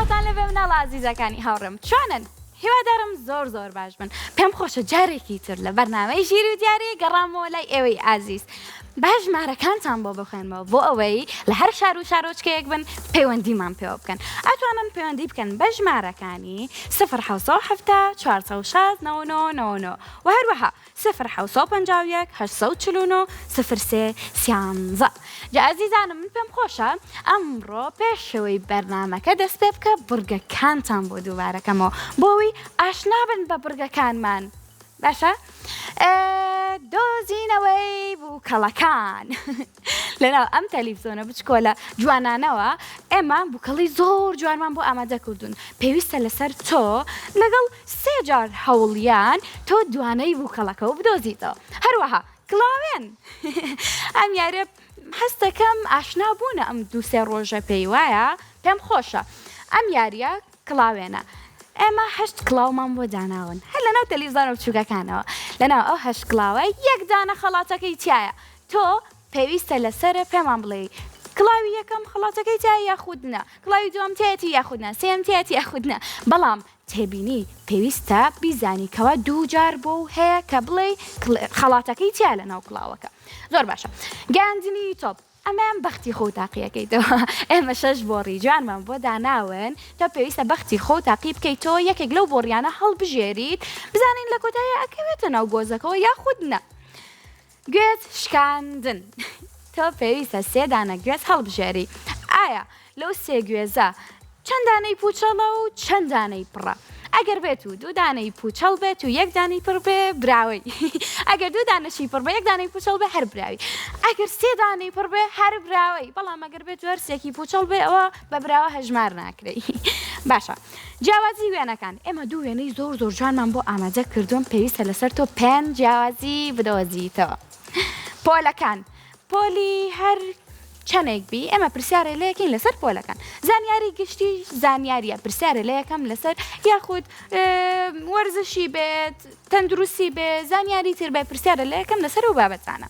سڵاتان لەبێ مناڵە عەزیزەکانی هاوڕێم چۆنن؟ هیوادارم زۆر باش بن. پێم خۆشە جارێکی تر لە بەرنامەی ژیر و دیاری گەڕامەوە لای ئێوەی ئازیز. با ژمارەکانتان بۆ بخوێنمەوە بۆ ئەوەی لە هەر شار و شارۆچکەیەک بن پەیوەندیمان پێوە بکەن. ئەتوانن پەیوەندی بکەن بە ژمارەکانی 0 406 99 و هەروەها 0 849 03 13. جا ئازیزانم من پێم خۆشە ئەمڕۆ پێشەوەی بەرنامەکە دەست پێ بکە بورگەکانتان بۆ دووبارەکەمەوە بۆەوەی ئاشنا بن بە بورگەکانمان. باشە؟ دۆزینەوەی بووکەڵەکان لەناو ئەم تەلیڤیزۆنە بچکۆلە جوانانەوە ئێمە بووکەڵی زۆر جوانمان بۆ ئامادە کردوون. پێویستە لەسەر تۆ لەگەڵ 3 جار هەوڵیان تۆ دوانەی بووکەڵەکە بدۆزیتەوە. هەروەها کڵاوێن ئەم یارە هەستەکەم ئاشنا بوونە ئەم 2-3 ڕۆژە پێی وایە پێم خۆشە ئەم یاریە کڵاوێنە. ئێمە 8 کڵاومان بۆ داناون هەر لەناو تەلیڤیزۆنە بچووکەکانەوە لەناو ئەو 8 کڵاوە یەک دانە خەڵاتەکەی تایە. تۆ پێویستە لەسرە پێمان بڵێ کڵاوی یەکەم خەڵاتەکەی تایە یاخودنە، کڵاوی دووەم تایەتی یاخودنە، سێم تایەتی یاخودنە. بەڵام تێبینی پێویستە بیزانی کەوا 2 جار بۆ هەیە کە بڵێ خەڵاتەکەی تیا لەناو کڵاوەکە. زۆر باشە. گەیاندنی تۆپ ئەمەیان بەختی خۆ تاقیەکەیتەوە. ئێمە 6 بۆڕی جوانمان بۆ داناون تا پێویستە بەختی خۆ تاقی بکەیتەوە یەکێک لەو بۆڕیانە هەڵبژێریت بزانین لە کۆتایە ئەکەوێتە ناو گۆزەکەەوە یاخودنە. گوێت شکاندن تۆ پێویستە 3 دانە گوێت هەڵبژێری. ئایا لەو 3 گوێزە چەند دانەی پوچەڵە و چەند دانەی پڕە؟ ئەگەر بێت و 2 دانەی پوچەڵ بێت و 1 دانەی پڕ بێ براوی. ئەگەر 2 دانەشی پڕ بێ 1 دانەی پوچەڵ بێ هەر براوی. ئەگەر 3 دانەی پڕ بێ هەر براوی. بەڵام ئەگەر بێت و هەرسێکی پوچەڵ بێ ئەوە بە براوە هەژمار ناکرێی. باشە. جیاوازی وێنەکان ئێمە 2 وێنەی زۆر جوانمان بۆ ئامادە کردوون پێویستە لەسەر تۆ 5 جیاوازی بدۆزیتەوە. پۆلەکان پۆلی هەر چەندێک بی ئێمە پرسیارە لە یەکەین لەسەر پۆلەکان. زانیاری گشتی زانیاریە پرسیارە لە یەکەم لەسەر یاخود وەرزشی بێت تەندروستی بێ زانیاری تر بێ پرسیارە لە یەکەم لەسەر و بابەتانە.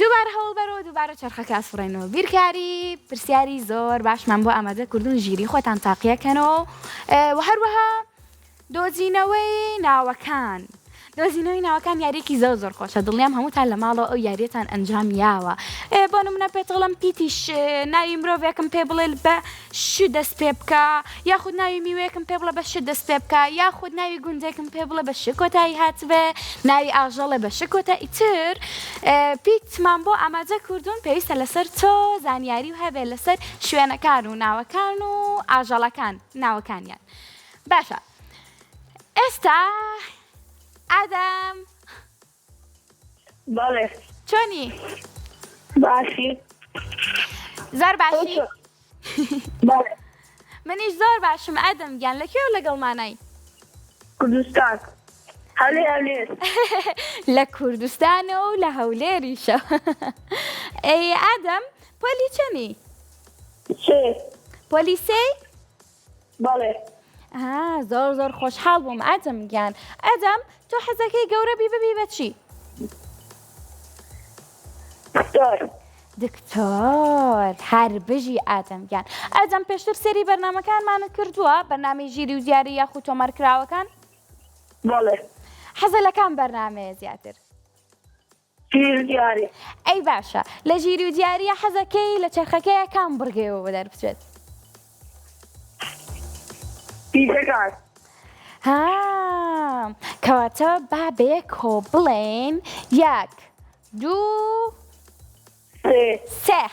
دووبارە هەوڵبەرەوە دووبارە چرخەکە ئاسفڕێنەوە. بیرکاری پرسیاری زۆر باشمان بۆ ئامادە کردوون ژیری خۆتان تاقیەکەنەوە و هەروەها دۆزینەوەی ناوەکان. دۆزینەوەی ناوەکان یاریێکی زۆر خۆشە. دڵنیام هەمووتان لە ماڵەوە ئەو یاریەتان ئەنجام یاوە. بۆ نمونە پێتەڵم پیتیش ناوی مرۆڤێکم پێ بڵێ بە ش دەست پێ بکە یاخود ناوی میوەیەکم پێ بڵێ بە ش دەست پێ بکە یاخود ناوی گوندێکم پێ بڵێ بە ش کۆتایی هاتبێ ناوی ئاژەڵێ بە ش کۆتایی تر. پیتمان بۆ ئامادە کردوون پێویستە لەسەر تۆ زانیاری و هەبێ لەسەر شوێنەکان و ناوەکان و ئاژەڵەکان ناوەکانیان. باشە ئێستا ئادەم بەڵێ چۆنی؟ باشی زۆر باشی؟ بەڵێ منیش زۆر باشم ئادەم گیان لەکوێ و لەگەڵمانای؟ کوردستان هەولێر لە کوردستانە و لە هەولێریشە. ئەی ئادەم پۆلی چەنی؟ سێ پۆلی سێ؟ بەڵێ زۆر خۆشحاڵ بووم ئادەم گیان. ئادەم تۆ حەزەکەی گەورە بی ببی بە چی؟ دکتۆر هەر بژی ئادەم گیان. ئادەم پێشتر سێری بەرنامەکانمانت کردووە بەرنامەی ژیری و دیاری یاخود تۆمارکراوەکان؟ بەڵێ حەزە لە کام بەرنامەیە زیاتر؟ ژیر دیاری. ئەی باشە لە ژیری و دیاریە حەزەکەی لە چرخەکەیە کام بڕگەیەوە بەدەربچێت؟ پیسەکان کەواتە با بەیەک کۆ بڵێن 1 2 3.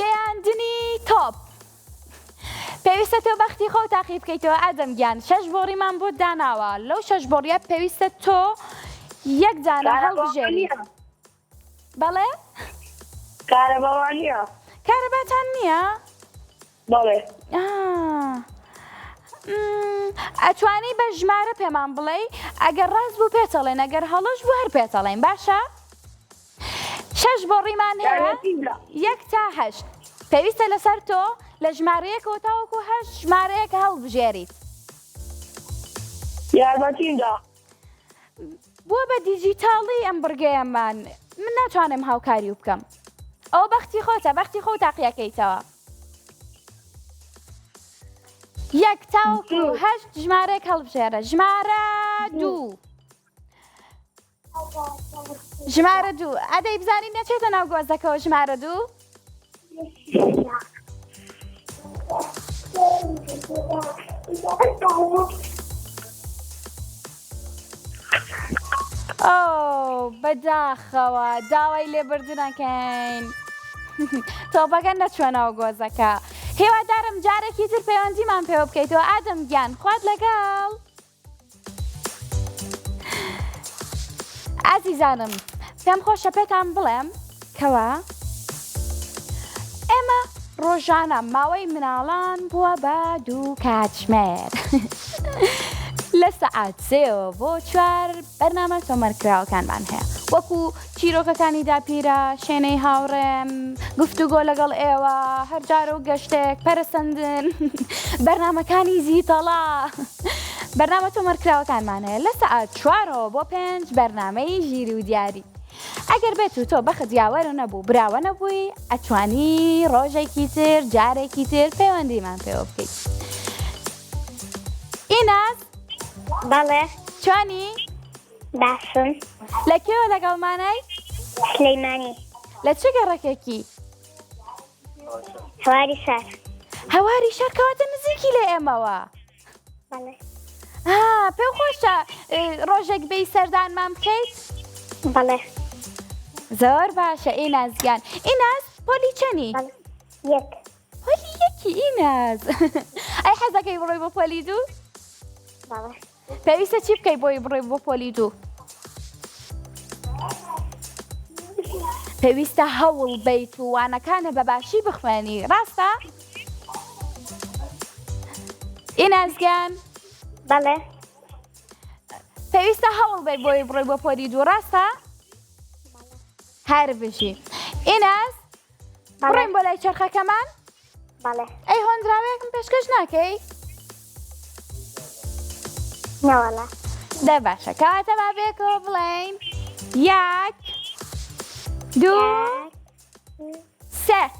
گەیاندنی تۆپ پێویستە تۆ بەختی خۆ تاقی بکەیتەوە ئادەم گیان. 6 بۆڕیمان بۆ داناوە لەو 6 بۆڕیە پێویستە تۆ 1 دانە هەڵبژێری. بەڵێ؟ کارەباوان نییە. کارەباتان نییە؟ بەڵێ ئەتوانی بە ژمارە پێمان بڵێ ئەگەر ڕاست بوو پێتەڵێن ئەگەر هەڵەش بوو هەر پێتەڵێن باشە؟ 6 بۆڕیمان هەیە 1 تا 8 پێویستە لەسەر تۆ لە ژمارەیەکەوە تاوەکو 8 ژمارەیەکە هەڵبژێریت. یارمەتیمدا بووە بە دیجیتاڵی ئەم بڕگەیەمان من ناتوانم هاوکاری بکەم ئەو بەختی خۆتە بەختی خۆ تاقیەکەیتەوە 1 تاوەکو 8 ژمارەیەک هەڵبژێرە ژمارە 2 ژمارە 2 ئەدەی بزانین نەچێتە ناو گۆزەکەەوە ژمارە 2 ئەو بەداخەوە داوای لێبوردنەکەین تۆپەکە نەچوەنەوە گۆزەکە هێوادارم جارێکی تر پەیوەندیمان پێوە بکەیتەوە ئادەم گیان خوات لەگەڵ ئازیزانم پێم خۆشە پێتان بڵێم کەوە ئێمە ڕۆژانە ماوەی مناڵان بووە بە 2 کاتژمێر لە سەعات 3 بۆ 4 بەرنامە تۆمەرکراوەکانمان هەیە وەکو چیرۆکەکانی داپیرە شوێنەی هاوڕێم گفتوگۆ لەگەڵ ئێوە هەرجارە و گەشتێک پەرسەندن بەرنامەکانی زیتەڵا بەرنامە تۆمەرکراوەکانمان هەیە لە سەعات 4 بۆ 5 بەرنامەی ژیری و دیاری ئەگەر بێت و تۆ بەخت یاوەرە نەبوو براوە نەبووی ئەتوانی ڕۆژێکی تر جارێکی تر پەیوەندیمان پێوە بکەیت ئیناس بەڵێ چۆنی باشم لەکوێوە لەگەڵمانای سلەیمانی لە چ گەڕەکێکی هەواری شار هەواری شار کەواتە نزیکی لە ئێمەوە بەڵێ پێم خۆشە ڕۆژێک بێی سەردانمان بکەیت بەڵێ زۆر باشە ئینازگیان ئیناز پۆلی چەنی بەڵێ 1 پۆلی یەکی ئیناز ئەی حەزەکەی بڕۆی بۆ پۆلی 2 بەڵێ پێویستە چی بکەی بۆی بڕۆی بۆ پۆلی 2 پێویستە هەوڵ بیت و وانەکانە بەباشی بخوێنی ڕاستە؟ ئینازگیان بەڵێ پێویستە هەوڵ بیت بۆی بڕۆی بۆ پۆلی 2 ڕاستە؟ هەر بژی ئیناز بڕۆین بۆ لای چرخەکەمان بەڵێ ئەی هۆندراوەیەکم پێشکەش ناکەی؟ نەوەڵە دە باشە کەواتە با بێکەوە بڵێین 1 2 3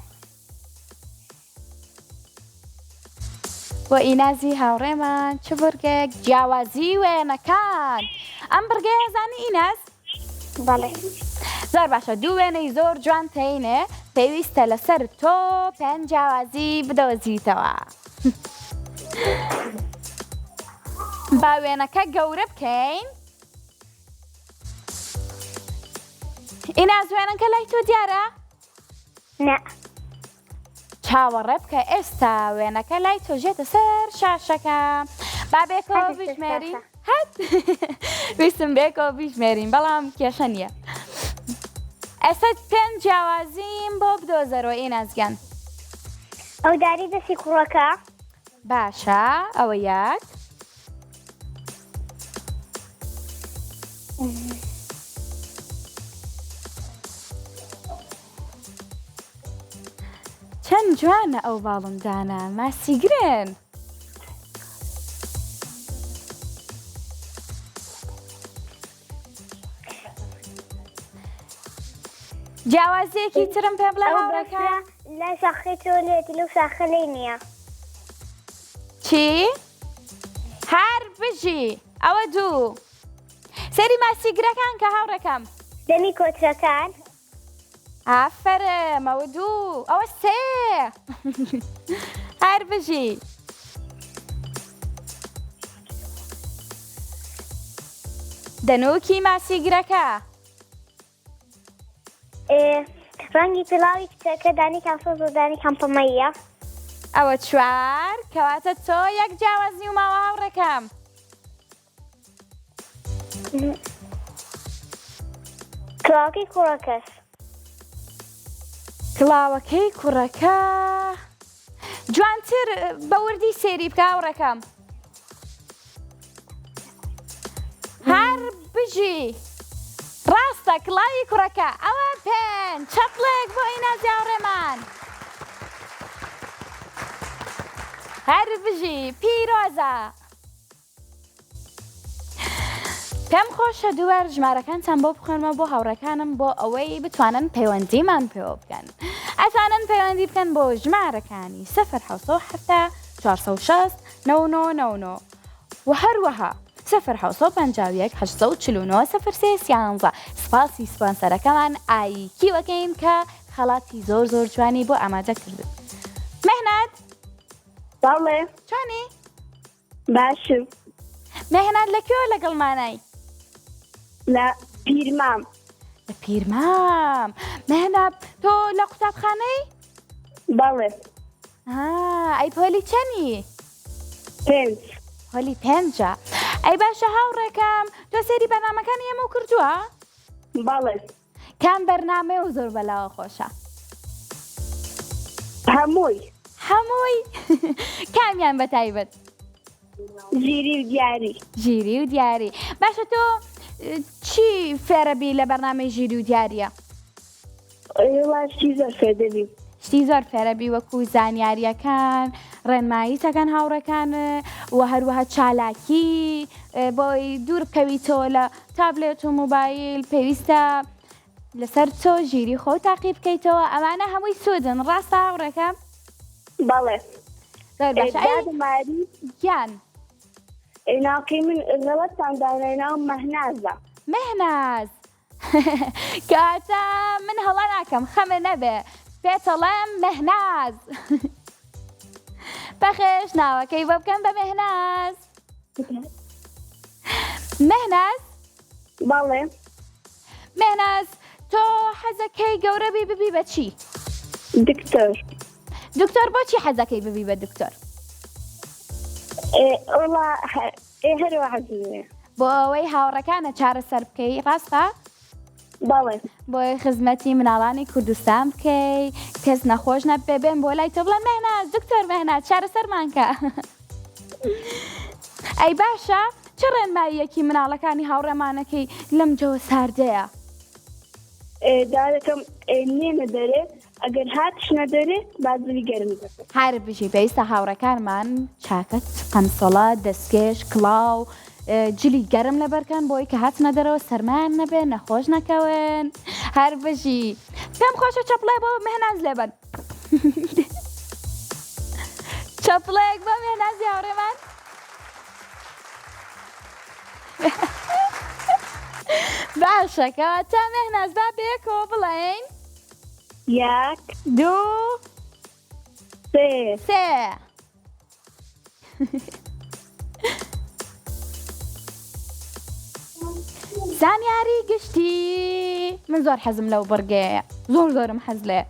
بۆ ئینازی هاوڕێمان چ بورگێک جیاوازی وێنەکان ئەم بڕگەی هەزانی ئیناز؟ بەڵێ زۆر باشە 2 وێنەی زۆر جوان تەینێ پێویستە لەسەر تۆ پێنج جیاوازی بدۆزیتەوە با وێنەکە گەورە بکەین ئیناز وێنەکە لای تۆ دیارە؟ نە چاوەڕێ بکە ئێستا وێنەکە لای تۆژێتە سەر شاشەکە با بێکەوە بیژمێرین هەت ویستم بێکەوە بیژمێرین بەڵام کێشە نییە ئێستا پێنج جیاوازیم بۆ بدۆزەرەوە ئینازگیان ئەو داری دەستی کوڕەکە باشە ئەوە یەک چەند جوانە ئەو باڵندانە ماسیگرن جیاوازیەکی ترم پێ بڵێ هاوڕێکە لە شاخەی تۆ لێتی لەو شاخە لێ نییە چی؟ هەر بژی ئەوە 2 سەری ماسیگرەکان کە هاوڕێکەم دەمی کۆچەکان ئافرم ئەوە 2 ئەوە 3 هەر بژی دەنووکی ماسیگرەکە ڕەنگی پڵاوی کچەکە دانی کامسۆز و دانی کامپەمەیە ئەوە 4 کەواتە تۆ یەک جیاوازی و ماوە هاوڕێکەم کڵاوەکەی کوڕەکەس کڵاوەکەی کوڕەکە جوانتر بە وردی سێری بکە هاوڕێکەم هەر بژی ڕاستە کڵاوی کوڕەکە ئەوە 5 چەپڵێک بۆ ئینازی هاوڕێمان هەر بژی پیرۆزە پێم خۆشە دووەر ژمارەکانتان بۆ بخۆنمە بۆ هاوڕێکانم بۆ ئەوەی بتوانن پەیوەندیمان پێوە بکەن. ئەتوانن پەیوەندی بکەن بۆ ژمارەکانی 0 406 99 و هەروەها 0 849 03 سپاسی سپانسەرەکەمان ئایکیوەکەین کە خەڵاتی زۆر جوانی بۆ ئامادە کردن. مەهناد بەڵێ چۆنی؟ باشم مەهناد لەکوێوە لەگەڵمانای؟ لە پیرمام. لە پیرمام. مەهناد تۆ لە قوتابخانەی؟ بەڵێ ئەی پۆلی چەندی؟ 5. پۆلی 5. ئەی باشە هاوڕێکم تۆ سێری بەرنامەکانی ئێمە کردووە؟ بەڵێ کام بەرنامە و زۆر بەلاوە خۆشە؟ هەمووی کامیان بەتایبەت؟ ژیری و دیاری. ژیری و دیاری. باشە تۆ چی فێرەبی لە بەرنامەی ژیری و دیاریە؟ وڵاشتی زۆر فێدەبی. شتی زۆر فێرەبی وەکو زانیاریەکان، ڕێنماییتەکان هاوڕەکان و هەروەها چالاکی بۆی دوور بکەویتەوە لە تابلێت و مۆبایل پێویستە لەسەر تۆ ژیری خۆ تاقی بکەیتەوە. ئەمانە هەمووی سوودن، ڕاستە هاوڕێکەم؟ بەڵێ زۆر باشە. ماری گیان ناوکەی من غەڵەتتان داونە ناو مەهنازە. مەهناز کاتە من هەڵا ناکەم خەمە نەبێ پێتەڵێم مەهناز. بەخێش ناوەکەی بۆ بکەم بە مەهناز. مەهناز بەڵێ مەهناز تۆ حەزەکەی گەورە ببی بە چی؟ دکتۆر. دکتۆر بۆچی حەزەکەی ببی بە دکتۆر؟ وڵا هەروە حەزمێ بۆ ئەوەی هاوڕەکانە چارەسەر بکەی، ڕاستە؟ بەڵێ بۆی خزمەتی مناڵانی کوردستان بکەی، کەس نەخۆش نەبێ بێن بۆ لای تۆ بڵێن مەهناز دکتۆر مەهناز چارەسەرمانکە. ئەی باشە چه ڕێنماییەکی مناڵەکانی هاوڕێمانەکەی لەم جەوە ساردەیە؟ دارەکەم نێنە دەرێ ئەگەر هاتشنە دەرێ بازوی گەرم دەکەن. هەر بژی پێویستە هاوڕەکانمان چاکەت، قەمسەڵە، دەستکێش، کڵاو، جلی گەرم لەبەرکەن بۆی کە هاتنە دەرەوە سەرمان نەبێن نەخۆش نەکەون. هەر بژی پێم خۆشە چەپڵێ بۆ مەهناز لێبن. چەپڵێک بۆ مەهنازی هاوڕێمان. باشە کەواتە مەهناز با بێکەوە بڵێین 1 2 3 زانیاری گشتی. من زۆر حەزم لەو بڕگەیە، زۆرم حەز لێ.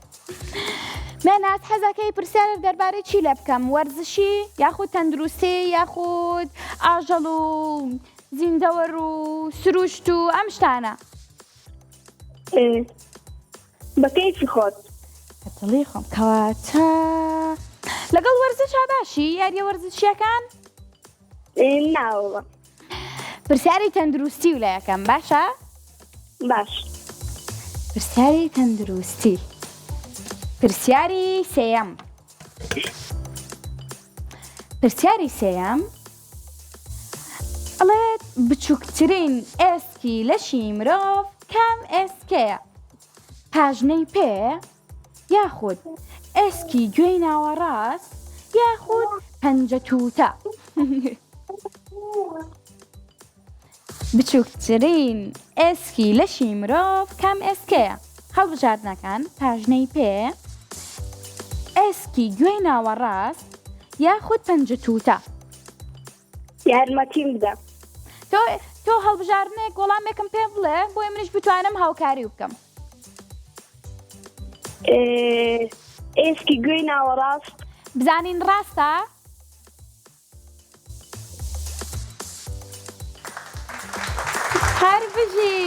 مەهناز حەزەکەی پرسیارە دەربارەی چی لێ بکەم؟ وەرزشی یاخود تەندروستی یاخود ئاژەڵ و زیندەوەر و سروشت و ئەم شتانە؟ بە کەیفی خۆت. دڵی خۆم. کەواتە لەگەڵ وەرزشا باشی یاریە وەرزشیەکان؟ ناوە پرسیاری تەندروستی و لە یەکەم باشە؟ باش. پرسیاری تەندروستی. پرسیاری سێیەم. پرسیاری سێیەم ئەڵێت بچووکترین ئێسکی لەشی مرۆڤ کام ئێسکەیە؟ پاژنەی پێ یاخود ئێسکی گوێی ناوەڕاست یاخود پەنجە تووتە؟ بچووکترین ئێسکی لەشی مرۆڤ کام ئێسکەیە؟ هەڵبژاردنەکان پاژنەی پێ، ئێسکی گوێی ناوەڕاست یاخود پەنجە تووتە؟ یارمەتیم بدە. تۆ هەڵبژاردنێک وەڵامێکم پێ بڵێ بۆی منیش بتوانم هاوکاری بکەم. ئێسکی گوێی ناوەڕاست. بزانین ڕاستە؟ هەر بژی.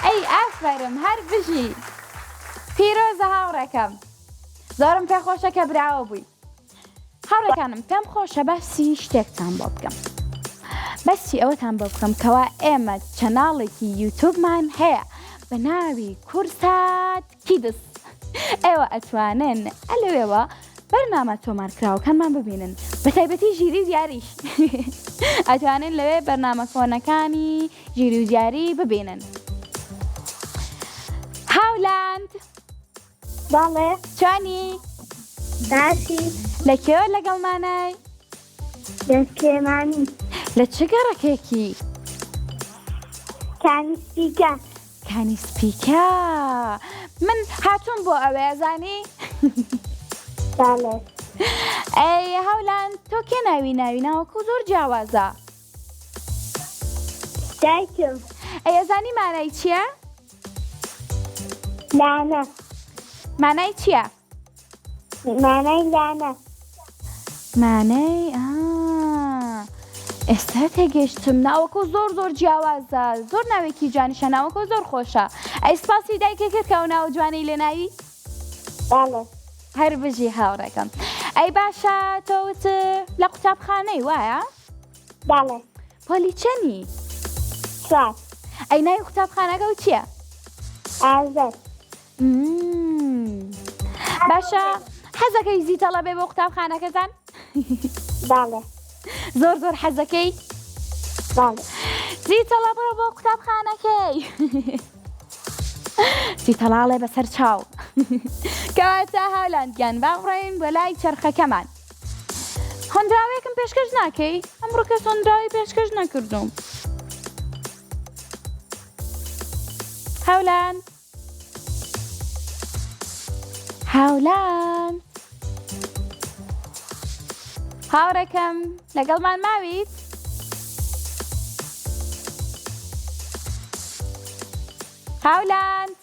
ئەی ئافەرم هەر بژی. پیرۆزە هاوڕێکەم. زۆرم پێ خۆشە کە براوە بووی. هاوڕێکانم پێم خۆشە بەسی شتێکتان بۆ بکەم. بەسی ئەوەتان بۆ بکەم کەوا ئێمە چەناڵێکی یوتیوبمان هەیە بە ناوی کورسات کیدس. ئێوە ئەتوانن ئەلەوێەوە بەرنامە تۆمارکراوەکانمان ببینن بە تایبەتی ژیری و دیاریش ئەتوانن لەوێ بەرنامە فۆنەکانی ژیری و دیاری ببینن. هاولاند بەڵێ چۆنی؟ باسی لەکوێوە لەگەڵمانای؟ دەستکێمانی لە چ گەڕەکێکی؟ کانیسپیکە کانی سپیکە. من هاتووم بۆ ئەوەیە زانی؟ بەڵێ ئەی هاولاند تۆ کێ ناوی ناوەکە زۆر جیاوازە. دایکم ئەیە زانی مانای چییە؟ لانە مانای چییە؟ مانای لانە مانای ئێستا تێگەشتم. ناوەکە زۆر جیاوازە، زۆر ناوێکی جوانیشە، ناوەکە زۆر خۆشە. ئەی سپاسی دایکە کرد کە ئەو ناو جوانەی لێ ناوی؟ بەڵێ هەر بژی هاوڕێکم. ئەی باشە تۆوت لە قوتابخانەی وایە؟ بەڵێ پۆلی چەنی؟ چوار ئەی ناوی قوتابخانەکە و چییە؟ ئازاد باشە حەزەکەی زیتەڵە بێ بۆ قوتابخانەکەتان؟ بەڵێ زۆر حەزەکەی؟ بەڵێ زیتەڵە بڕۆ بۆ قوتابخانەکەی. زیتەڵاڵێ بەسەر چاو. کەواتە هاولاندگیان با بڕۆین بۆ لای چەرخەکەمان. هۆندراوێکم پێشکەش ناکەی؟ ئەمڕۆ کەس هۆندراوی پێشکەش نەکردوم. هاولاند هاوڕێکەم لەگەڵمان ماویت؟ هاولاند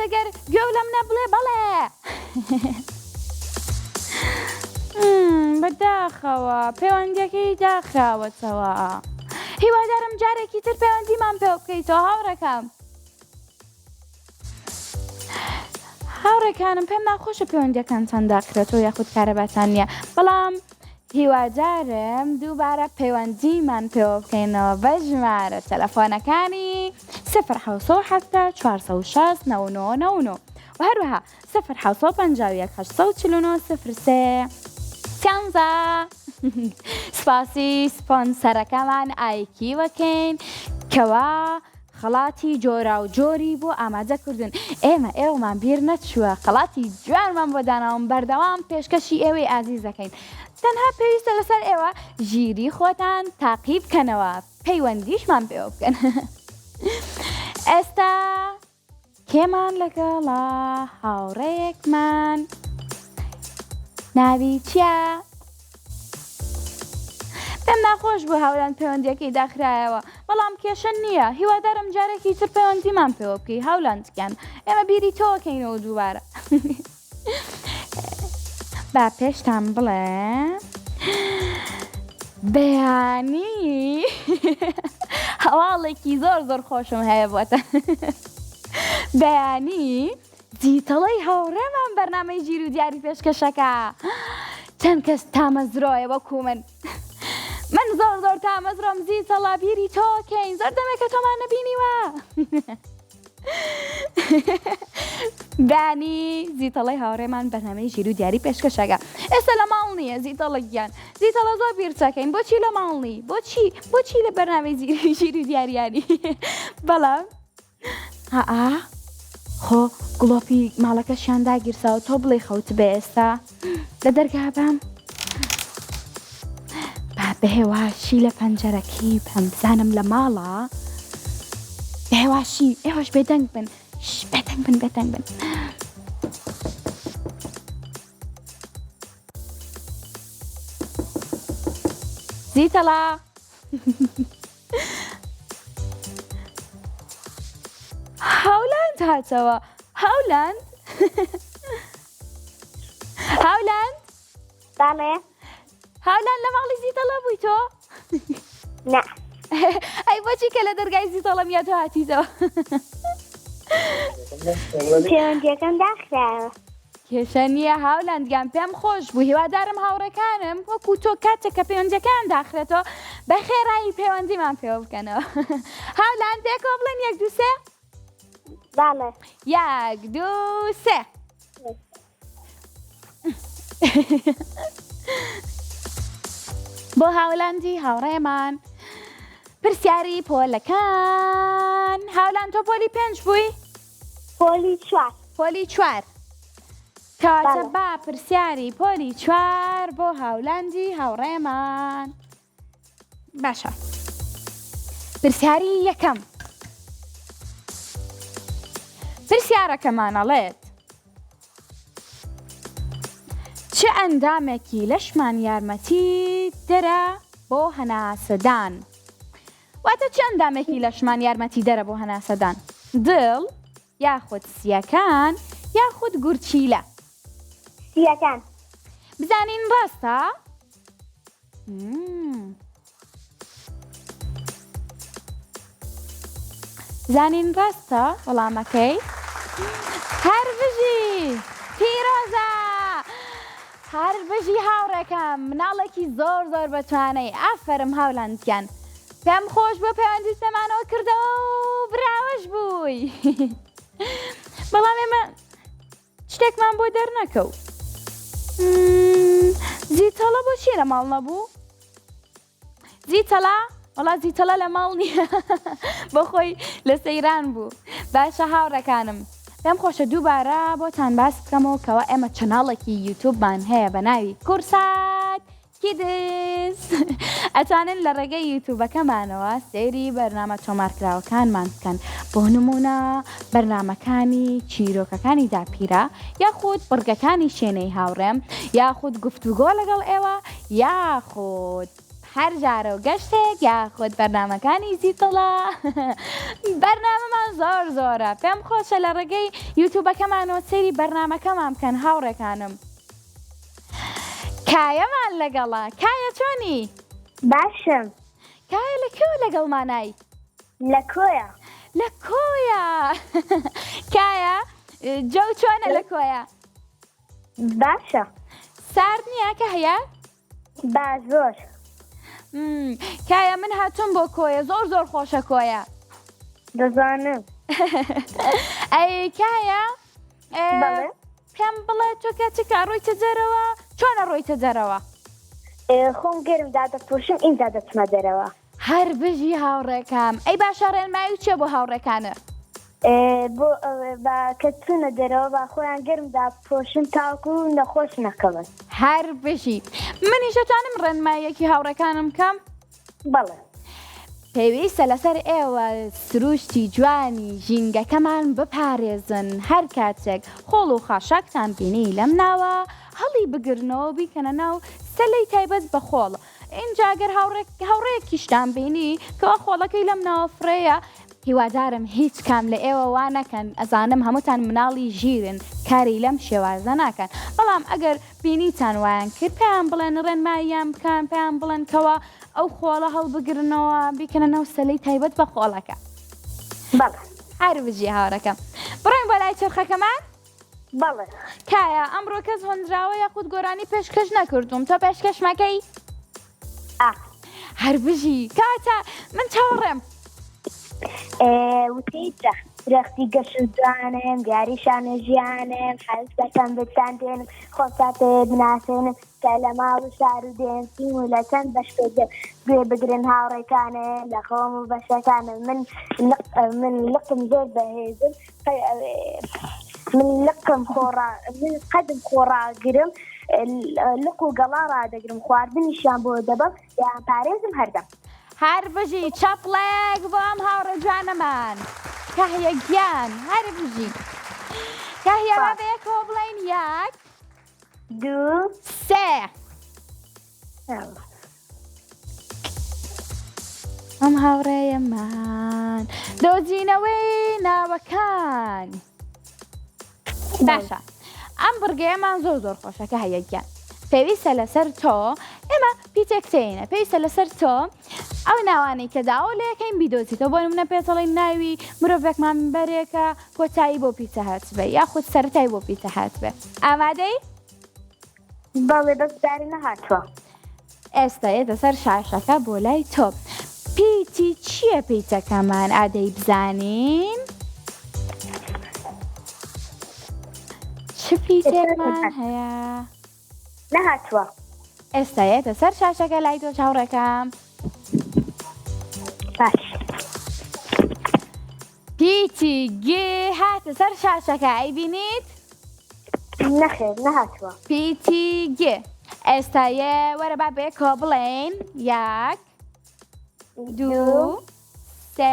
ئەگەر گوێو لەم نەبڵێ بەڵێ. بەداخەوە پەیوەندیەکەی داخراوەتەوە. هیوادارم جارێکی تر پەیوەندیمان پێ بکەیتەوە هاوڕێکەم. هاوڕێکانم پێم ناخۆشە پەیوەندیەکانتان داخرێتەوە یاخود کارەباتان نییە، بەڵام هیوادارم دووبارە پەیوەندیمان پێوە بکەینەوە بە ژمارە تەلەفۆنەکانی 070 460 99 و هەروەها 075 849 03 13. سپاسی سپۆنسەرەکەمان ئایکی وەکەین کەوا خەڵاتی جۆرا و جۆری بۆ ئامادەکردن. ئێوەمان بیر نەچووە خەڵاتی جوانمان بۆ داناوم بەردەوام پێشکەشی ئێوەی ئازیزەکەین. تەنها پێویستە لەسەر ئێوە ژیری خۆتان تاقی بکەنەوە، پەیوەندیشمان پێوە بکەن. ئێستا کێمان لەگەڵا هاوڕێیەکمان ناوی چییە؟ پێم ناخۆش بوو هاولاند پەیوەندیەکەی داخرایەوە، بەڵام کێشە نییە. هیوادارم جارێکی تر پەیوەندیمان پێوە بکەی هاولاندگیان. ئێمە بیری تۆکەینەوە دووبارە. با پێشتان بڵێ بەیانی هەواڵێکی زۆر خۆشم هەیە بۆتە. بەیانی جیتەڵەی هاوڕێمان بەرنامەی ژیر و دیاری پێشکەشەکە. چەند کەس تامەزرۆیە وەکو من زۆر تامەزرۆم جیتەڵە بیری تۆکەین، زۆر دەمێک کە تۆمان نەبینیوە. بانی زیتەڵەی هاوڕێمان بەرنامەی ژیر و دیاری پێشکەشەکە. ئێستا لە ماڵ نییە زیتەڵە گیان، زیتەڵە زۆر بیرچەکەین. بۆچی لە ماڵنی؟ بۆچی لە بەرنامەی ژیر و دیاریانی؟ بەڵام خۆ گڵۆپی ماڵەکەشیان داگیرساوە تۆ بڵێ خەوت بێ ئێستا لە دەرگا بەم بەهێواشی لە پەنجەرەکەی پەمزانم لە ماڵە بەهێواشی ئێوەش بێدەنگ بن بێدەنگ بن. زیتەڵە هاولاند هاتەوە. هاولاند بەڵێ هاولاند لە ماڵی زیتەڵە بووی تۆ؟ نا ئەی بۆچی کە لە دەرگای زیتەڵەم یا تۆ هاتیتەوە؟ پەیوەندیەکەم داخراوە. کێشە نییە هاولاندگیان پێم خۆش بوو. هیوادارم هاوڕەکانم وەکو تۆ کاتێک کە پەیوەندیەکان داخرێتەوە بە خێرایی پەیوەندیمان پێوە بکەنەوە. هاولاند دێکەوە بڵێن 1 2 3 بله. 1 2 3 بۆ هاولاندی هاوڕێمان پرسیاری پۆلەکان. هاولان تۆ پۆلی 5 بووی؟ پۆلی 4. پۆلی 4 کەواتە بەڵێ. با پرسیاری پۆلی 4 بۆ هاولاندی هاوڕێمان. باشە، پرسیاری یەکەم. پرسیارەکەمانەڵێت چ ئەندامێکی لەشمان یارمەتی دەرە بۆ هەناسەدان؟ واتە چ ئەندامێکی لەشمان یارمەتی دەرە بۆ هەناسەدان؟ دڵ، یاخود سیەکان، یاخود گورچیلە؟ سیەکان. بزانین ڕاستە؟ زانین ڕاستە وەڵامەکەی؟ هەر بژی پیرۆزە! هەر بژی هاوڕێکەم، مناڵێکی زۆر زۆر بەتوانەی. ئافەرم هاولاندیان، پێم خۆش بۆ پەیوەندیستەمانەوە کردەوە و براوەش بووی. بەڵام ئێمە شتێکمان بۆ دەرنەکەوت. زیتەڵە بۆچی لە ماڵ نەبوو؟ زیتەڵە؟ وەڵا زیتەڵە لە ماڵ نییە، بۆ خۆی لە سەیران بوو. باشە هاوڕێکانم، پێم خۆشە دووبارە بۆتان باس بکەمەوە کەەوە ئێمە چەناڵێکی یوتیوبمان هەیە بە ناوی کورسات کیدز. ئەتوانن لە ڕێگەی یوتیوبەکەمانەوە سەیری بەرنامە تۆمارکراوەکانمان بکەن، بۆ نمونە بەرنامەکانی چیرۆکەکانی داپیرە، یاخود بڕگەکانی شوێنەی هاوڕێم، یاخود گفتوگۆ لەگەڵ ئێوە، یاخود هەر جارە و گەشتێک، یاخود بەرنامەکانی زیتڵە. بەرنامەمان زۆر زۆرە. پێم خۆشە لە ڕێگەی یوتیوبەکەمانەوە سەیری بەرنامەکەمان بکەن هاوڕێکانم. کایەمان لەگەڵە. کایە چۆنی؟ باشم. کایە لەکوێوە لەگەڵمانای؟ لە کۆیە. لە کۆیە. کایە جۆ چۆنە لە کۆیە؟ باشە. سارد نییە کە هەیە؟ با زۆر. کایە من هاتووم بۆ کۆیە، زۆر زۆر خۆشە کۆیە. دەزانم. ئەی کایە بەڵێ. پێم بڵێ تۆ کاتێکا ڕۆیتە جەرەوە چۆنە ڕۆیتە جەرەوە؟ خۆم گەرم دادەپۆشم ئینجا دەچمە دەرەوە. هەر بژی هاوڕێکام. ئەی باشە ڕێنمایی چێ بۆ هاوڕێکانە؟ بۆ کە چوونە دەرەوە با خۆیان گەرم داپۆشن تاوەکو نەخۆش نەکەون. هەر بژی. منیش دەتوانم ڕێنماییەکی هاوڕێکانم بکەم؟ بەڵێ. پێویستە لەسەر ئێوە سروشتی جوانی ژینگەکەمان بپارێزن. هەر کاتێک خۆڵ و خاشاکتان بینی لەم ناوە هەڵی بگرنەوە بیکەنە ناو سەلەی تایبەت بە خۆڵ. اینجا گەر هاوڕێکیشتان بینی کەوا خۆڵەکەی لەم ناوە فرەیە، هیوادارم هیچ کام لە ئێوە وا نەکەن. ئەزانم هەمووتان مناڵی ژیرن، کاری لەم شێوازە ناکەن. بەڵام ئەگەر بینیتان وایان کرد پێیان بڵێن ڕێنماییان بکەن، پێیان بڵێن کەوا ئەو خۆڵە هەڵبگرنەوە بیکەنە ناو سەلەی تایبەت بە خۆڵەکە. بەڵێ. هەر بژی هاوڕەکەم. بڕۆین بۆ لای چرخەکەمان؟ بەڵێ. کایە ئەمڕۆ کەس هۆندراوە یاخود گۆرانی پێشکەش نەکردوم، تۆ پێشکەش مەکەی؟ هەر بژی. کاتە من چاوەڕێم. وتیتە درەختی گەشت جوانم، دیاریشانە ژیانم، حەزەکەم بتان دێنم، خۆساتێ بناسێنم، کە لە ماڵ و شار و دێنسیم و لە چەند بەش گوێ بگرن هاوڕێکانم لە خۆم و بەشەکانم. من لقم زۆر بەهێزم، من لقم من قەدم خۆڕاگرم، لق و گەڵا ڕادەگرم، خواردنیشیان بۆ دەبم، یان پارێزم هەردەم. هەر بژی. چەپڵێک بۆ ئەم هاوڕە جوانەمان. کاهەیە گیان. هەر بژی. کاهەیە با بەیەکەوە بڵێین 1 2 3. ئەم هاوڕێیەمان دۆزینەوەی ناوەکان. باشە، ئەم بڕگەیەمان زۆر زۆر خۆشە کە هەیە گیان. پێویستە لەسەر تۆ ئێمە پیتێکتێنە، پێویستە لەسەر تۆ ئەو ناوانەی کە داوە لە یەکەین بیدۆزیتەوە. بۆ نمونە پێتەڵی ناوی مرۆڤێکمان بەرێکە کۆتایی بۆ پیتە هاتبێ، یاخود سەرەتایی بۆ پیتە هاتبێ. ئامادەی؟ بەڵێ بەسداری نەهاتووە. ئێستا ئێدە سەر شاشەکە بۆ لای تۆ. پیتی چییە پیتەکەمان ئادەی بزانین؟ چ پیتێکمان هەیە؟ نەهاتووە. ئێستایەتە سەر شاشەکە لای تۆ چاوڕێکم. باش. پیتی گێ هاتە سەر شاشەکە ئەیبینیت؟ نەخێر نەهاتووە. پیتی گێ. ئێستایە وەرە با بێکۆ بڵێن 1 2 3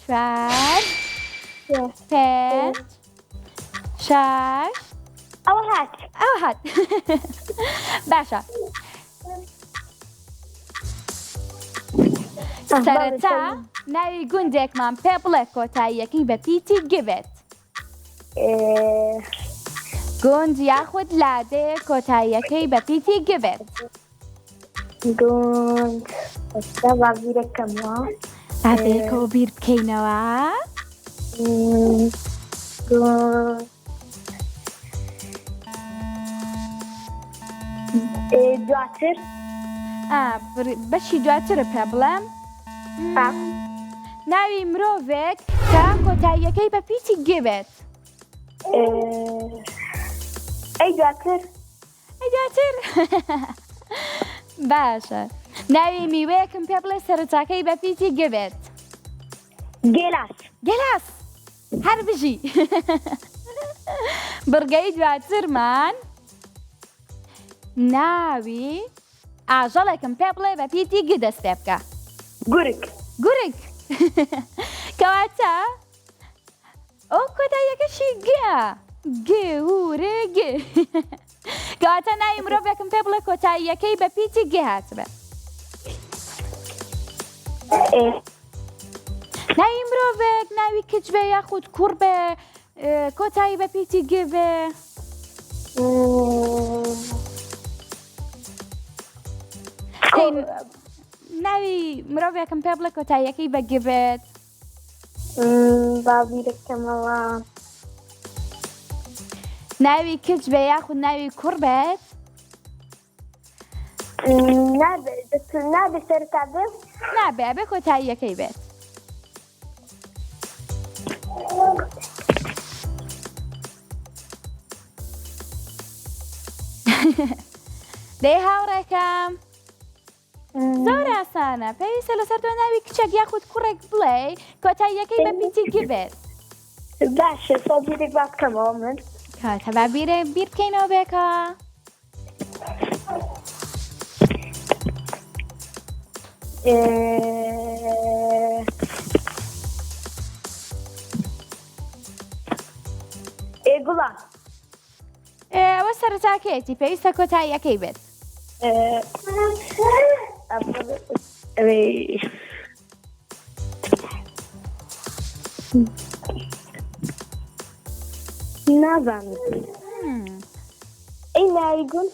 4 5 6 ئەوە هات. ئەو هات. باشە. سەرەتا ناوی گوندێکمان پێ بڵێ کۆتاییەکەی بە پیتی گبێت. گوند یاخود لادێ کۆتاییەکەی بە پیتی گبێت. گوند ئێستا باویرەکەمەوە. ئابێکۆ بیر بکەینەوە. گوند دواتر بەشی دواترە پێ بڵێم. ناوی مرۆڤێک کە کۆتاییەکەی بە پیتی گبێت. ئەی دواتر. ئەی دواتر. باشە. ناوی میوەیەکم پێ بڵێ سەرچاکەی بە پیتی گبێت. گێلاس. گێلاس. هەر بژی. بڕگەی دواترمان ناوی ئاژەڵێکم پێ بڵێ بە پیتی گ دەستێ بکە. گورگ. گورگ. کەواتە ئەو کۆتاییەکەشی گە. گورگ. کەواتە ناوی مرۆڤێکم پێ بڵێ کۆتاییەکەی بە پیتی گێ هاتبێ. ناوی مرۆڤێک ناوی کچ بێ یاخود کوڕ بێ کۆتایی بە پیتی گێ بێ. ناوی مرۆڤێکم پێ بڵێ کۆتاییەکەی بە گێ بێت. باویرەکەمەوە. ناوی کچ بێ یاخود ناوی کوڕ بێت. نابێ سەرتا بێ. نابێ ئەبێ کۆتاییەکەی بێت. دەی هاوڕێکم زۆر ئاسانە. پێویستە لەسەر تۆ ناوی کچێک یاخود کوڕێک بڵێ کۆتاییەکەی بە پیتی گێ بێت. باشە سەڵبیرێک با بکەمەوە من. کاتە با بیر بکەینەوە بێکە. گوڵان. ئەوە سەرچاکێتی پێویستە کۆتاییەکەی بێت. نازانم. ئەی ناوی گوند.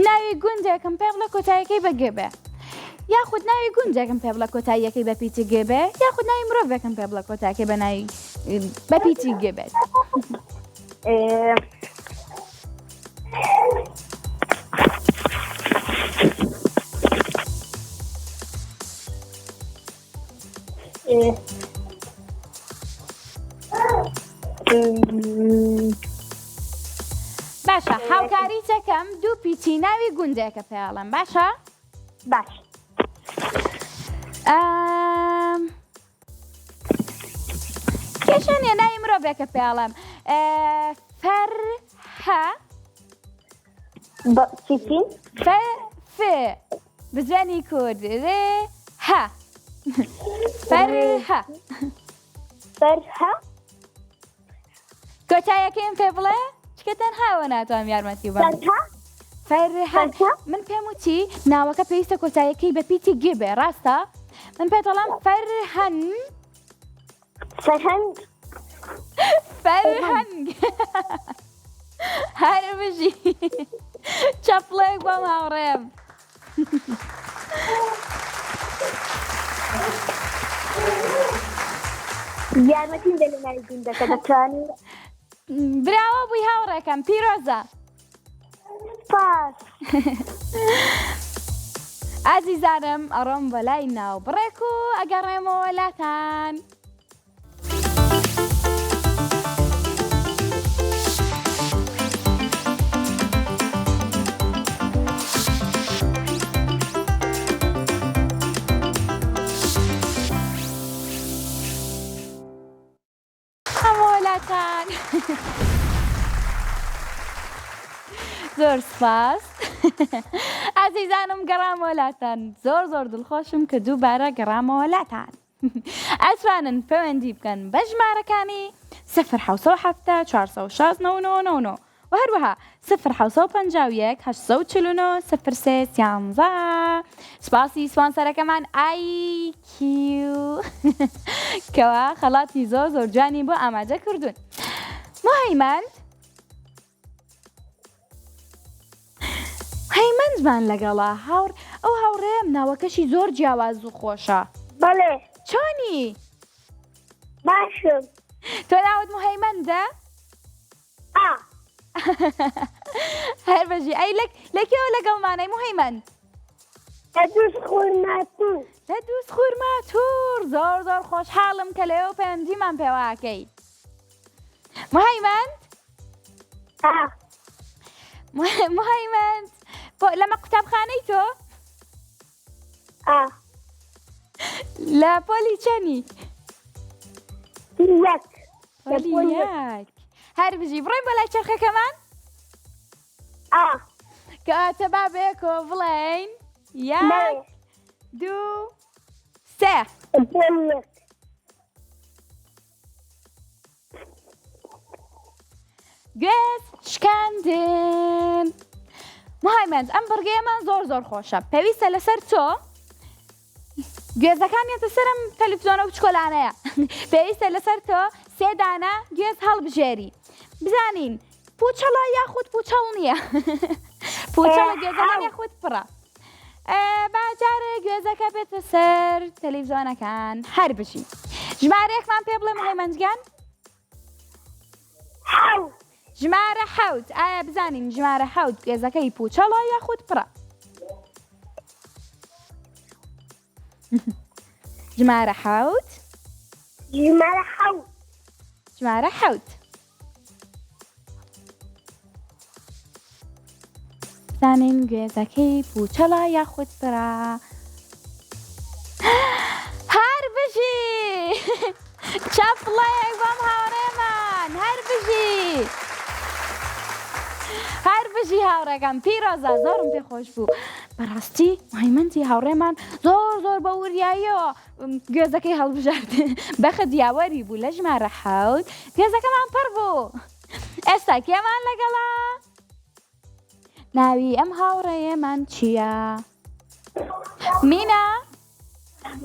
ناوی گوندێکم پێ بڵێ کۆتاییەکەی بە گێ بێ. یاخود ناوی گوندێکم پێ بڵێ کۆتاییەکەی بە پیتی گێ بێ. یاخود ناوی مرۆڤێکم پێ بڵێ کۆتاییەکەی بە ناوی بە پیتی گێ بێت. باشە هاوکاری چەکەم دوو پیتی ناوی گوندێکە پێڵم. باشە؟ باش. کێشانە ناوی مرۆڤێکە پێڵم. فەرهە. چیچی؟ ف بزوێنی کورد رێ هە. فەرهە. فەرهە. کۆتاییەکەیم پێ بڵێ چکە تەنهاوە ناتوانم یارمەتی بم. فەرهە. من پێم وتی ناوەکە پێویستە کۆتاییەکەی بە پیتی گێ بێ. ڕاستە؟ من پێ دەڵێم فەرهەن. فەرهەنگ. فەرهەنگ. هەر بژی. چەپڵێک بۆم هاوڕێم. یارمەتیم دە لە ناوی گوندەکە دەتوانی. براوە بووی هاوڕێکەم پیرۆزە. پاس. ئازیزانم ئەڕۆم بەلای ناو بڕێک و ئەگەڕێمەوە لاتان. زۆر سپاس. ئازیزانم گەڕامەوەلاتان زۆر دڵخۆشم کە دووبارە گەڕامەوەلاتان. ئەتوانن پەیوەندی بکەن بە ژمارەکانی 0 4 6 9 و هەروەها 0 841 849 03 سپاسی سپانسەرەکەمان IQ کەوا خەڵاتی زۆر جوانی بۆ ئاماجە کردوون. هەیمەندمان لەگەڵا ئەو هاوڕێم ناوەکەشی زۆر جیاواز و خۆشە. بەڵێ چۆنی؟ باشم. تۆ ناوت مهەیمەندە؟ هەر بەژی ئەی لەکێوە لەگەڵمانەی مهەیمەند؟ لە دووسخورماتوو. لە دووسخورماتوور. زۆر خۆشحاڵم کە لەوێ پەیوەندیمان پێواکەی. مهەیمەند؟ مهەیمەند لەمە قوتابخانەی تۆ؟ لە پۆلی چەنی؟ یەک. پۆلی یەک. هەر بژی بڕۆین بۆ لای چەرخەکەمان؟ کەواتە با بەیەکەوە بڵێین 1 2 3. گوێز شکاندن. مهەیمەند ئەم بڕگەیەمان زۆر خۆشە. پێویستە لەسەر تۆ گوێزەکانیەتە سەرم تەلەڤیزۆنە بچکۆلانەیە. پێویستە لەسەر تۆ 3 دانە گوێز هەڵبژێری. بزانین پوچەڵە یاخود پوچەڵ نییە. پوچەڵە گوێزەکان یاخود پڕە. باجارێ گوێزەکە بێتە سەر تەلەڤیزۆنەکان. هەر بژی ژمارەیەکمان پێ بڵێ مهەیمەندگیان؟ ژمارە 7. ئایا بزانین ژمارە 7 گوێزەکەی پوچەڵە یاخود پڕە؟ ژمارە 7. ژمارە 7. بزانین گوێزەکەی پوچەڵە یاخود پڕە؟ هەر بژی چاپڵەیەک بۆم هاوڕێمان. هەر بژی هاوڕێکم پیرۆزە زۆرم پێ خۆش بوو. بەڕاستی مهەیمەندی هاوڕێمان زۆر بە وریاییەوە گوێزەکەی هەڵبژارد. بەخە دیاوەری بوو لە ژمارە 7 گوێزەکەمان پڕ بوو. ئێستا کێمان لەگەڵا؟ ناوی ئەم هاوڕێیەمان چییە؟ مینا؟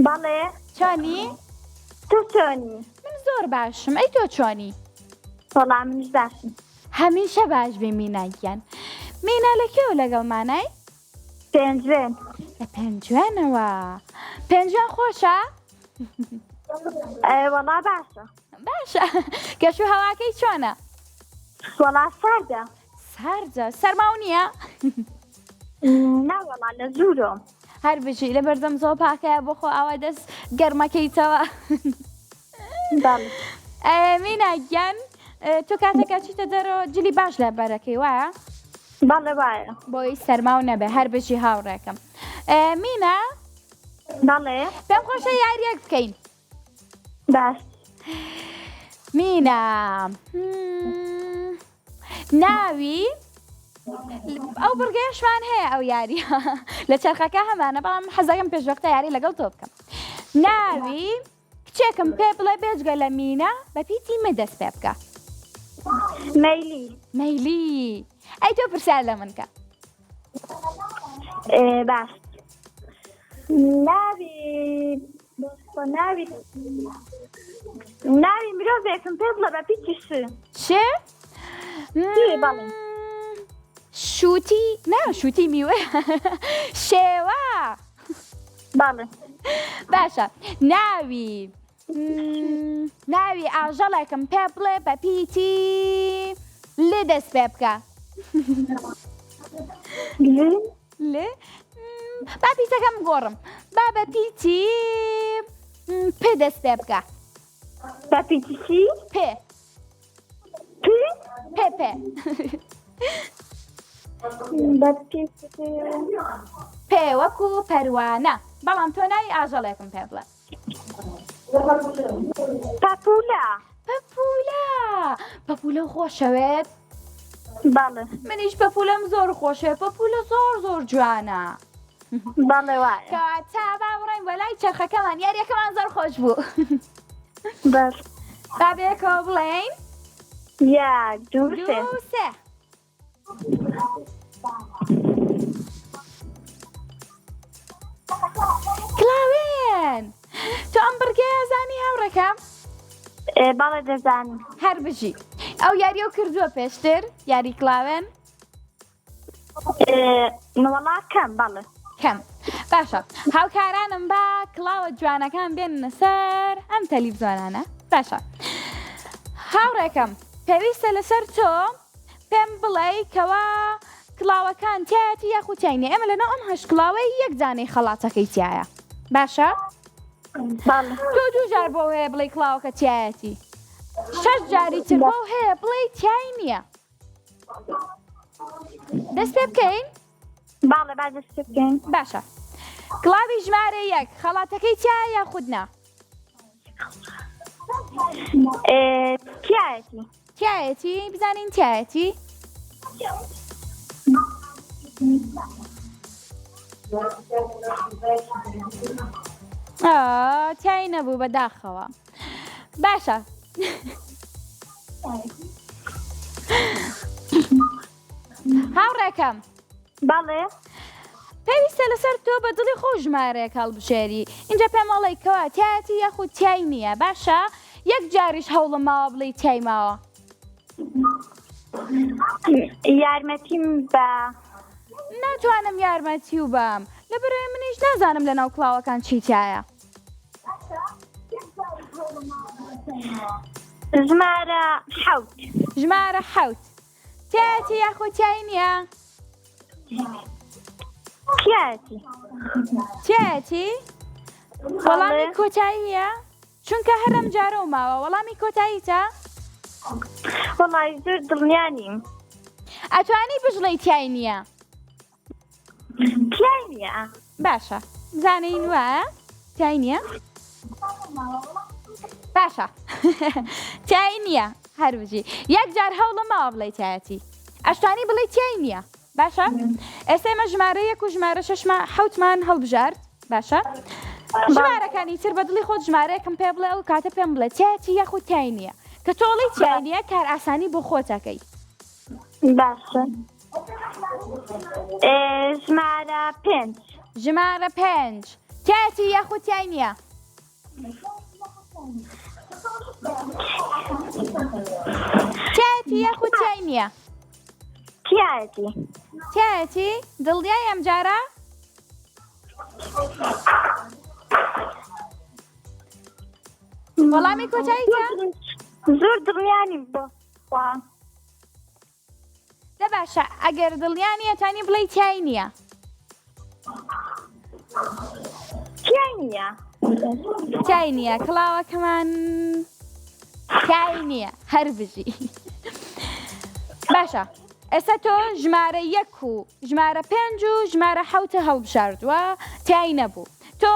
بەڵێ. چۆنی؟ تۆ چۆنی؟ من زۆر باشم. ئەی تۆ چۆنی؟ وەڵام منیش باشم. هەمیشە باش بێ میناگیان. مینا لەکێوە لەگەڵمانای؟ پێنجوێن. لە پێنجوێنەوە. پێنجوێن خۆشە؟ وەڵا باشە. گەشت و هەواکەی چۆنە؟ وەڵا ساردە. سەرماو نییە؟ ناوەڵا لە زوورۆم. هەر بژی لە بەردەم زۆر پاکەیە بۆ خۆ ئاوا دەست گەرمەکەیتەوە. میناگیان تۆ کاتێکا چیتە دەرەوە جلی باش لە بەرەکەی وایە؟ بەڵێ وایە. بۆی سەرماو نەبێ. هەر بژی هاوڕێکم. مینا؟ بەڵێ. پێم خۆشە یاریەک بکەین. باش. مینا ناوی ئەو بڕگەیەشمان هەیە ئەو یاری لە چەرخەکە هەمانە بەڵام حەزەکەم پێشوەختە یاری لەگەڵ تۆ بکەم. ناوی کچێکم پێ بڵێ بێجگە لە مینا بە پیتی مەدەست پێ بکە. مەیلی. ئەی تۆ پرسیار لە من کە. باش. ناوی مرۆڤێکم پێ بڵێ بە پیتی ش. بەڵێ. شووتی؟ شووتی میوە. شێوە. بەڵێ. باشە. ناوی ئاژەڵێکم پێ بڵێ بە پیتی لێ دەست پێ بکە. لێ؟ با پیتەکەم گۆڕم. با بە پیتی پێ دەست پێ بکە. بە پیتی چی؟ پێ. پێ وەکو پەروانە. بەڵام تۆ ناوی ئاژەڵێکم پێ بڵێ. پاپولە. پەپولە خۆشەوێت باڵێ منیش پەپولەم زۆر خۆشێ پەپولە زۆر جوانە باڵێ وایە کەواتە با بڕۆین بەلای چەرخەکەمان یاریەکەمان زۆر خۆش بوو باش با بێکەوە بڵێین 1 2 3 2 3 کلاوێن تۆ ئەم بڕگەیە زانی هاوڕێکەم باڵێ دەزانم هەر بژی ئەو یاریە و کردووە پێشتر یاری کلاوێن وەڵا کەم باڵێ کەم باشە هاوکارانم با کڵاوە جوانەکان بێننە سەر ئەم تەلیڤزۆنانە باشە هاوڕێکەم پێویستە لەسەر تۆ پێم بڵێ کەوا کڵاوەکان تایەتی یاخوتینێ ئێمە لەناو ئەم هەش کڵاوەی یەک جانەی خەڵاتەکەی تایە باشە باڵێ تۆ 2 جار بۆ هەیە بڵێ کڵاوەکە تایەتی 6 جاری تر بۆ هەیە بڵێ تای نییە دەست پێ بکەین باڵێ با دەست پێ بکەین باشە کڵاوی ژمارە 1 خەڵاتەکەی تایە یاخود نا تایەتی تایەتی بزانین تایەتی تای نەبوو بەداخەوە باشە هاوڕێکەم باڵێ پێویستە لەسەر تۆ بە دڵی خۆ ژمارەیەک هەڵبژێری اینجا پێم وەڵێ کەوا تایەتی یاخود تای نییە باشە یەک جاریش هەوڵم ماوە بڵێ تای ماوە یارمەتیم بە ناتوانم یارمەتی و بام لەبەرەوەی منیش نازانم لە ناو کڵاوەکان چی تایە ژمارە 7 ژمارە 7 تایەتی یاخود تای نییە تایەتی تایەتی وەڵامی کۆتاییە چونکە هەرم جارە و ماوە وەڵامی کۆتاییتە وەڵای زۆر دڵنیانیم ئەتوانی بژڵێ تای نییە تای نییە باشە زانین وایە تای نییە باشە تای نییە هەر بژی یەک جار هەوڵە ماوە بڵێ تایەتی ئەشتانی بڵێ تای نییە باشە ئێستا ئێمە ژمارە 1 و ژمارە 6 هەڵبژارد باشە ژمارەکانی تر بە دڵی خۆت ژمارەیەکم پێ بڵێ ئەو کاتە پێم بڵێ تایەتی یاخود تای نییە کە تۆڵی تای نییە کار ئاسانی بۆ خۆتەکەی باشە ژمارە 5 ژمارە 5 تایەتی یاخود تای نییە تایەتی یاخود تای نییە تایەتی تایەتی دڵنیای ئەم جارە وەڵامی کۆتاییتە زۆر دڵنیانیم بۆ خوا دە باشە ئەگەر دڵنیانی ئەتانی بڵێ تای نییە تای نییە تای نییە کڵاوەکەمان تای نییە هەر بژی باشە ئێستا تۆ ژمارە 1 و ژمارە 5 و ژمارە 7 هەڵبژاردووە تای نەبوو تۆ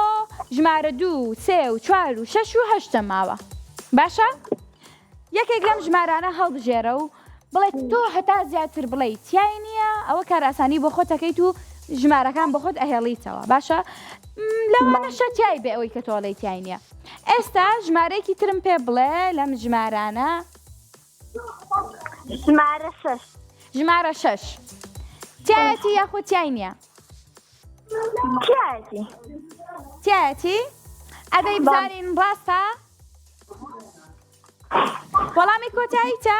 ژمارە 2 3 و 4 و 6 و 8 ماوە باشە یەکێک لەم ژمارانە هەڵبژێرە و بڵێ تۆ هەتا زیاتر بڵێ تای نییە ئەوە کار ئاسانی بۆ خۆتەکەیت و ژمارەکان بۆ خۆت ئەهێڵیتەوە باشە لەوانەشە تای بێ ئەوەی کە تۆڵی تای نییە ئێستا ژمارەیەکی ترم پێ بڵێ لەم ژمارانە ژمارە 6 ژمارە 6 تایەتی یاخود تای نییە تایەتی تایەتی ئەدەی بزانین ڕاستە وەڵامی کۆتاییتە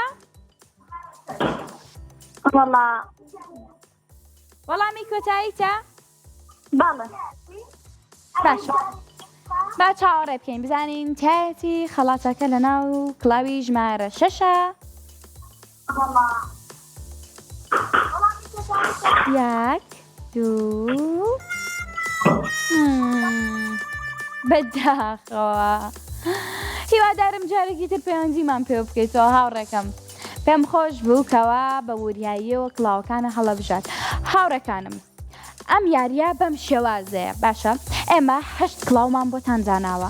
وەڵا وەڵامی کۆتاییتە باڵێ باشە با چاوەڕێ بکەین بزانین تایەتی خەڵاتەکە لە ناو کڵاوی ژمارە 6ە یەک دوو بەداخەوە هیوادارم جارێکی تر پەیوەندیمان پێ بکەیتەوە هاوڕێکەم پێم خۆش بوو کەوا بە وریاییەوە کڵاوەکانە هەڵەبژات هاوڕێکانم ئەم یاریە بەم شێوازەیە باشە ئێمە 8 کڵاومان بۆتان داناوە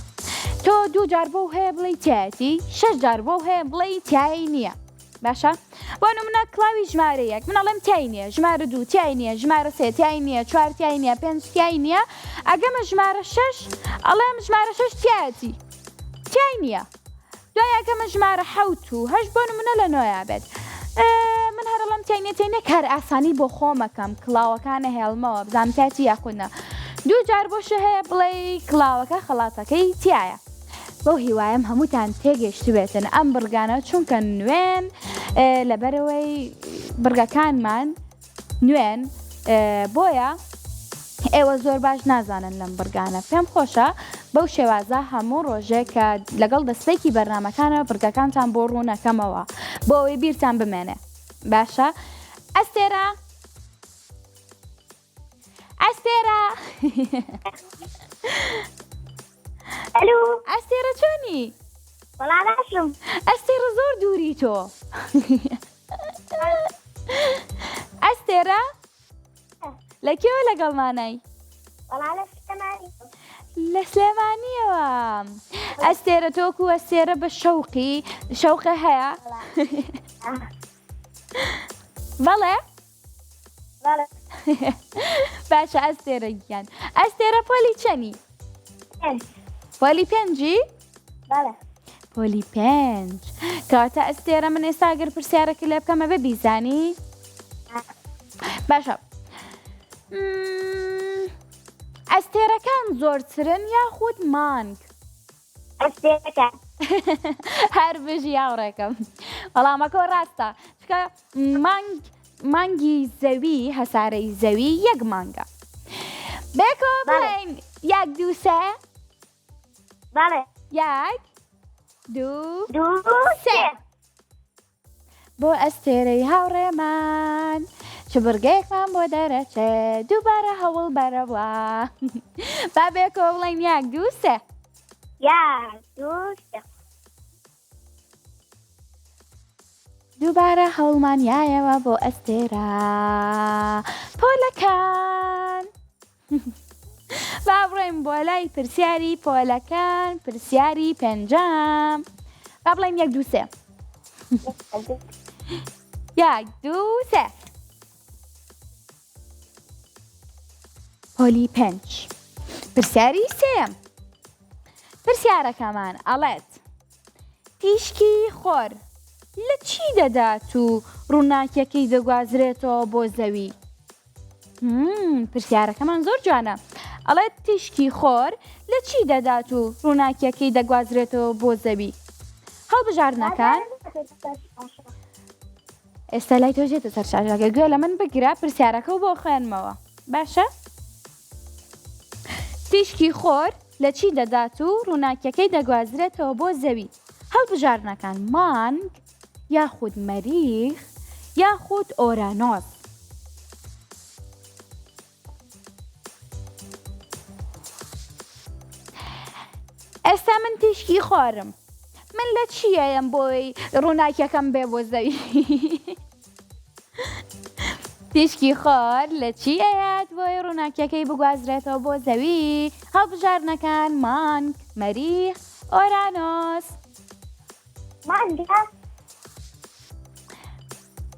تۆ 2 جار بۆ هەیە بڵێ تایەتی 6 جار بۆ هەیە بڵێ تایی نییە باشە بۆ نمونە کڵاوی ژمارە یەک من ئەڵێم تای نییە ژمارە 2 تای نییە ژمارە 3 تای نییە 4 تای نییە 5 تای نییە ئەگەمە ژمارە 6 ئەڵێم ژمارە 6 تایەتی تای نییە دوای ئەگەمە ژمارە 7 و 8 بۆ نمونە لە نۆیا بێت من هەرەڵم تینە کار ئاسانی بۆ خۆمەکەم کڵاوەکانە هێڵمەوە بزانام تاتی یاخودنا 2 جار بۆشە هەیە بڵێ کڵاوەکە خەڵاتەکەی تایە بۆ هیوایم هەمووتان تێگەشت بێتن ئەم بڕگانە چونکە نوێن لەبەرەوەی بڕگەکانمان نوێن بۆیە ئێوە زۆر باش نازانن لەم بڕگانە پێم خۆشە بەو شێوازە هەموو ڕۆژێک کە لەگەڵ دەستێکی بەرنامەکانە بڕگەکانتان بۆ ڕوونەکەمەوە بۆ ئەوەی بیرتان بمێنێ باشە ئەستێرە ئەلو ئەستێرە چۆنی؟ وەڵا باشم ئەستێرە زۆر دووری تۆ ئەستێرە لەکێوە لەگەڵمانای؟ وەڵا لە سلێمانی لە سلێمانیەوە ئەستێرە تۆکو ئەستێرە بە شەوقە هەیە بەڵێ؟ بەڵێ باشە ئەستێرە گیان ئەستێرە پۆلی چەنی؟ پۆلی 5 بەڵێ پۆلی 5 کەواتە ئەستێرە من ئێستا ئەگەر پرسیارێکی لێ بکەمە بە بیزانی باشە ئەستێرەکان زۆرترن یاخود مانگ ئەستێرەکان هەر بژی هاوڕێکم وەڵامەکە ڕاستە چکە مانگی زەوی هەسارەی زەوی یەک مانگە بێکۆ بڵێن 1 2 3 بەڵێ 1 2 2 3 بۆ ئەستێرەی هاوڕێمان چ بڕگەیەکمان بۆ دەرەچێت دووبارە هەوڵ بەرەوە با بێکۆ بڵێن 1 2 3 1 2 3 دووبارە هەوڵمان یایەوە بۆ ئەستێرە پۆلەکان با بڕێم بۆ لای پرسیاری پۆلەکان پرسیاری 5ەم با بڵێم 1 2 3 1 2 3 پۆلی 5 پرسیاری 3 پرسیارەکەمان ئەڵێت تیشکی خۆر لە چی دەدات و ڕووناکیەکەی دەگوازرێتەوە بۆ زەوی؟ پرسیارەکەمان زۆر جوانە ئەڵێت تیشکی خۆر لە چی دەدات و ڕووناکیەکەی دەگوازرێتەوە بۆ زەوی؟ هەڵبژاردنەکان ئێستا لای تۆژێتە سەرشاژەکە گوێ لە من بگرە پرسیارەکە و بۆ خوێنمەوە باشە؟ تیشکی خۆر لە چی دەدات و ڕووناکیەکەی دەگوازرێتەوە بۆ زەوی؟ هەڵبژاردنەکان مانگ یاخود مەریخ یاخود ئۆرانۆس ئێستا من تیشکی خۆرم من لە چیەیەم بۆی ڕووناکیەکەم بێ بۆ زەوی تیشکی خۆر لە چی ئەیات بۆی ڕووناکیەکەی بگوازرێتەوە بۆ زەوی؟ هەڵبژاردنەکان مانگ مەریخ ئۆرانۆس مانگە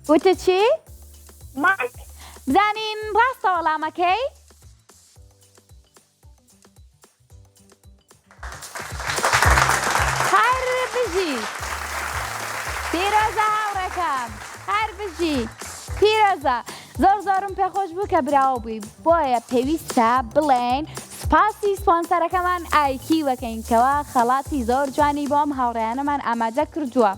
وتە چی؟ مانگ بزانین ڕاستە وەڵامەکەی؟ هەر بژی پیرۆزە هاوڕێکم هەر بژی پیرۆزە زۆرم پێخۆش بوو کە براوە بووی بۆیە پێویستە بڵێن سپاسی سپۆنسەرەکەمان ئایکی وەکەینکەوە خەڵاتی زۆر جوانی بۆم هاوڕێیانەمان ئامادە کردووە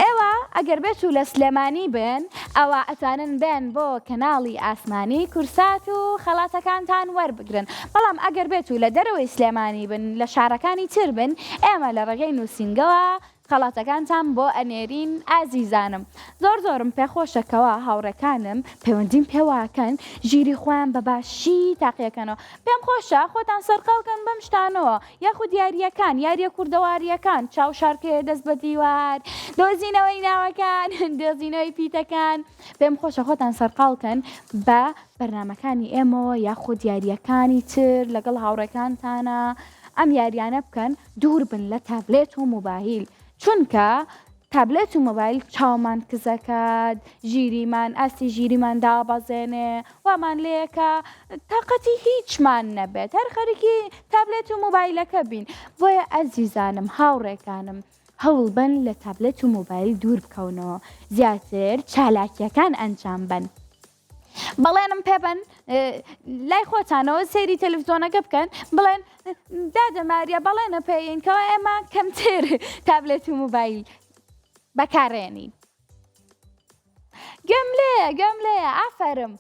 ئێوە ئەگەر بێت و لە سلێمانی بن ئەوە ئەتوانن بێن بۆ کەناڵی ئاسمانی کورسات و خەڵاتەکانتان وەربگرن بەڵام ئەگەر بێت و لە دەرەوەی سلێمانی بن لە شارەکانی تر بن ئێمە لە ڕێگەی نووسینگەوە خەڵاتەکانتان بۆ ئەنێرین ئازیزانم زۆرم پێخۆشەکەوە هاوڕەکانم پەیوەندیم پێواکەن ژیری خۆیان بەباشی تاقیەکەنەوە پێم خۆشە خۆتان سەرقاڵکەن بەم شتانەوە یاخود یاریەکان یاریە کوردەواریەکان چاو شارکێ دەست بە دیوار دۆزینەوەی ناوەکان دۆزینەوەی پیتەکان پێم خۆشە خۆتان سەرقاڵکەن بە بەرنامەکانی ئێمەوە یاخود یاریەکانی تر لەگەڵ هاوڕێکانتانە ئەم یاریانە بکەن دوور بن لە تابلێت و مۆبایل چونکە تابلێت و مۆبایل چاومان کزەکات ژیریمان ئاستی ژیریمان دابەزێنێ وامان لێکە تااقەتی هیچمان نەبێت هەر خەریکی تابلێت و مۆبایلەکە بین بۆیە ئەزیزانم هاوڕێکانم هەوڵ بن لە تابلێت و مۆبایل دوور بکەونەوە زیاتر چالاکیەکان ئەنجام بن بەڵێنم پێبن لای خۆتانەوە سەیری تەلەڤیزۆنەکە بکەن بڵێن دادەماریە بەڵێنە پێینکەوە ئێمە کەمتر تابلێت و مۆبایل بەکارێنین گەم لێ ئافەرم